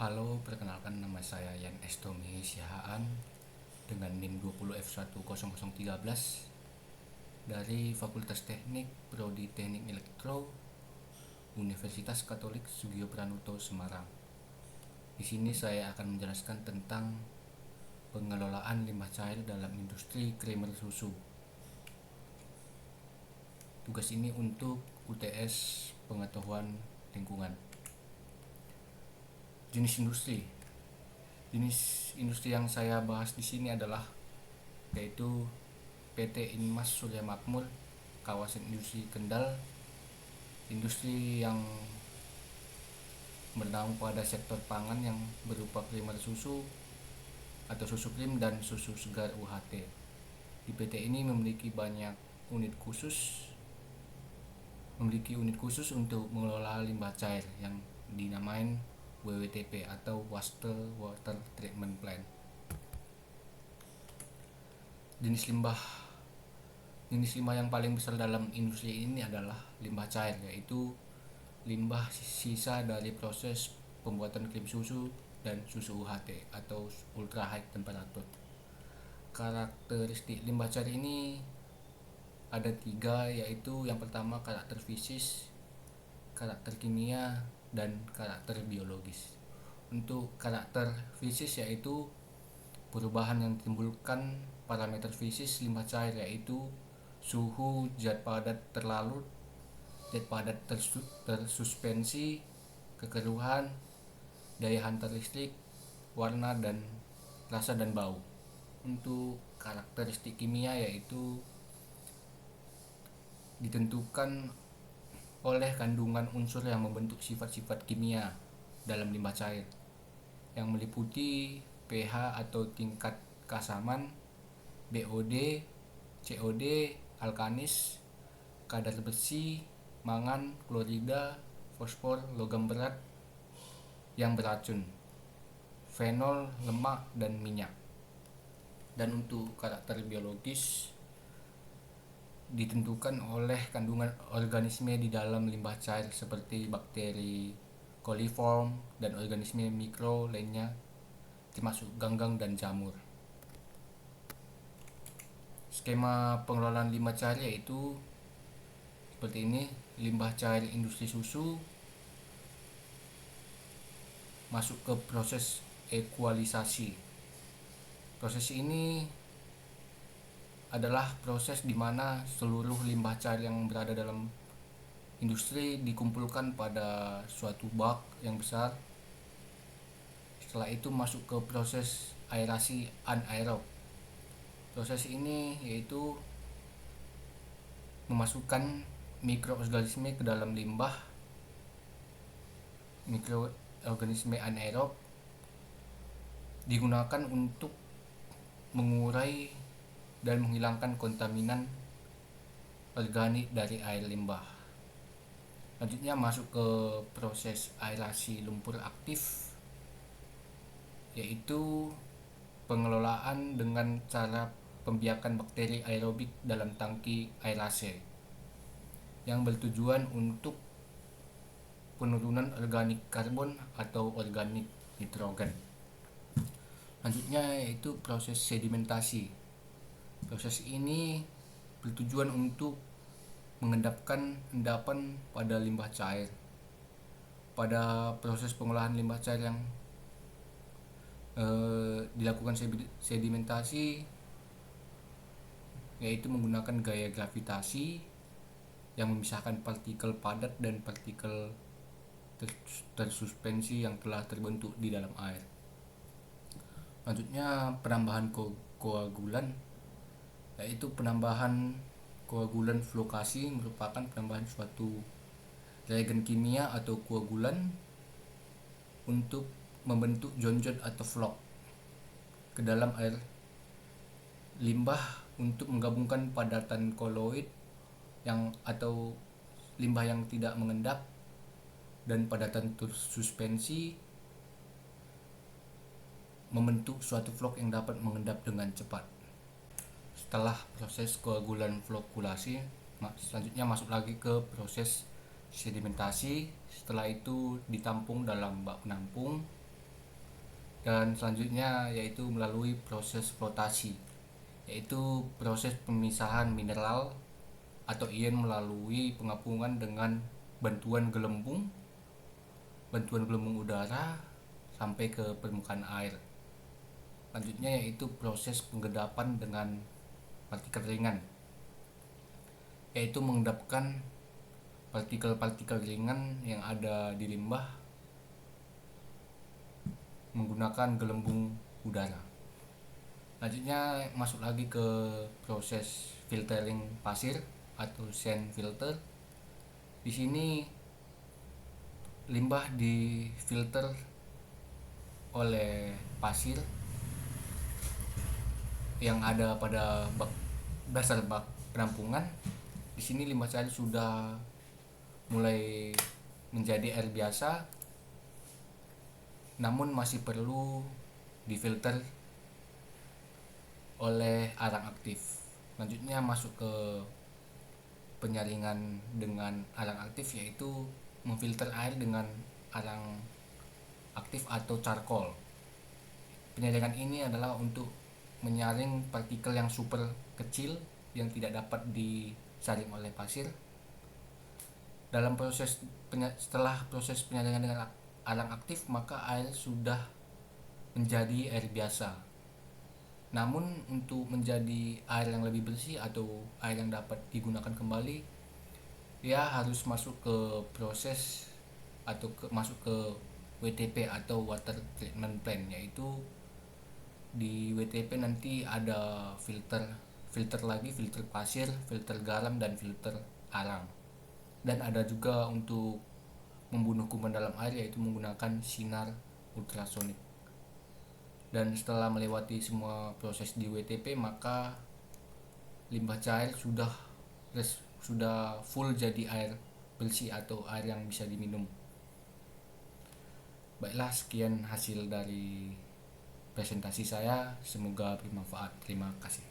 Halo, perkenalkan nama saya Yan Estomi Sihaan dengan NIM 20F10013 dari Fakultas Teknik Prodi Teknik Elektro Universitas Katolik Sugio Pranuto Semarang. Di sini saya akan menjelaskan tentang pengelolaan limbah cair dalam industri creamer susu. Tugas ini untuk UTS Pengetahuan Lingkungan. Jenis industri yang saya bahas di sini adalah yaitu PT Inmas Surya Makmur, kawasan industri Kendal, industri yang bernaung pada sektor pangan yang berupa primer susu atau susu krim dan susu segar UHT. Di PT ini memiliki unit khusus untuk mengelola limbah cair yang dinamain WWTP atau Water Treatment Plant. Jenis limbah yang paling besar dalam industri ini adalah limbah cair, yaitu limbah sisa dari proses pembuatan krim susu dan susu UHT atau ultra high temperature. Karakteristik limbah cair ini ada 3, yaitu yang pertama karakter fisik, karakter kimia, dan karakter biologis. Untuk karakter fisik yaitu perubahan yang ditimbulkan parameter fisik limbah cair, yaitu suhu, zat padat terlarut, zat padat tersuspensi, kekeruhan, daya hantar listrik, warna dan rasa dan bau. Untuk karakteristik kimia yaitu ditentukan oleh kandungan unsur yang membentuk sifat-sifat kimia dalam limbah cair yang meliputi pH atau tingkat keasaman, BOD, COD, alkanis, kadar besi, mangan, klorida, fosfor, logam berat yang beracun, fenol, lemak, dan minyak. Dan untuk karakter biologis ditentukan oleh kandungan organisme di dalam limbah cair seperti bakteri, coliform, dan organisme mikro lainnya termasuk ganggang dan jamur. Skema pengelolaan limbah cair yaitu seperti ini. Limbah cair industri susu masuk ke proses ekualisasi. Proses ini adalah proses di mana seluruh limbah cair yang berada dalam industri dikumpulkan pada suatu bak yang besar. Setelah itu masuk ke proses aerasi anaerob. Proses ini yaitu memasukkan mikroorganisme ke dalam limbah. Mikroorganisme anaerob digunakan untuk mengurai dan menghilangkan kontaminan organik dari air limbah. Selanjutnya masuk ke proses aerasi lumpur aktif, yaitu pengelolaan dengan cara pembiakan bakteri aerobik dalam tangki aerase yang bertujuan untuk penurunan organik karbon atau organik nitrogen. Selanjutnya yaitu proses sedimentasi. Proses ini bertujuan untuk mengendapkan endapan pada limbah cair. Pada proses pengolahan limbah cair yang dilakukan sedimentasi yaitu menggunakan gaya gravitasi yang memisahkan partikel padat dan partikel tersuspensi yang telah terbentuk di dalam air. Selanjutnya penambahan koagulan, yaitu penambahan koagulan flokasi merupakan penambahan suatu reagen kimia atau koagulan untuk membentuk zon-zon atau flok ke dalam air limbah untuk menggabungkan padatan koloid atau limbah yang tidak mengendap dan padatan tersuspensi membentuk suatu flok yang dapat mengendap dengan cepat. Setelah proses koagulan flokulasi, selanjutnya masuk lagi ke proses sedimentasi. Setelah itu ditampung dalam bak penampung Dan selanjutnya yaitu melalui proses flotasi, yaitu proses pemisahan mineral atau ion melalui pengapungan dengan bantuan gelembung udara sampai ke permukaan air. Selanjutnya yaitu proses penggendapan dengan partikel ringan, yaitu mengendapkan partikel-partikel ringan yang ada di limbah menggunakan gelembung udara. Selanjutnya masuk lagi ke proses filtering pasir atau sand filter. Di sini limbah difilter oleh pasir yang ada pada dasar bak penampungan. Di sini limbah cair sudah mulai menjadi air biasa, namun masih perlu difilter oleh arang aktif. Selanjutnya masuk ke penyaringan dengan arang aktif, yaitu memfilter air dengan arang aktif atau charcoal. Penyaringan ini adalah untuk menyaring partikel yang super kecil yang tidak dapat disaring oleh pasir. Setelah proses penyaringan dengan arang aktif, maka air sudah menjadi air biasa. Namun untuk menjadi air yang lebih bersih atau air yang dapat digunakan kembali, dia harus masuk ke proses atau masuk ke WTP atau Water Treatment Plant, yaitu di WTP nanti ada filter lagi, filter pasir, filter garam, dan filter arang. Dan ada juga untuk membunuh kuman dalam air, yaitu menggunakan sinar ultrasonik. Dan setelah melewati semua proses di WTP, maka limbah cair sudah full jadi air bersih atau air yang bisa diminum. Baiklah, sekian hasil dari presentasi saya, semoga bermanfaat. Terima kasih.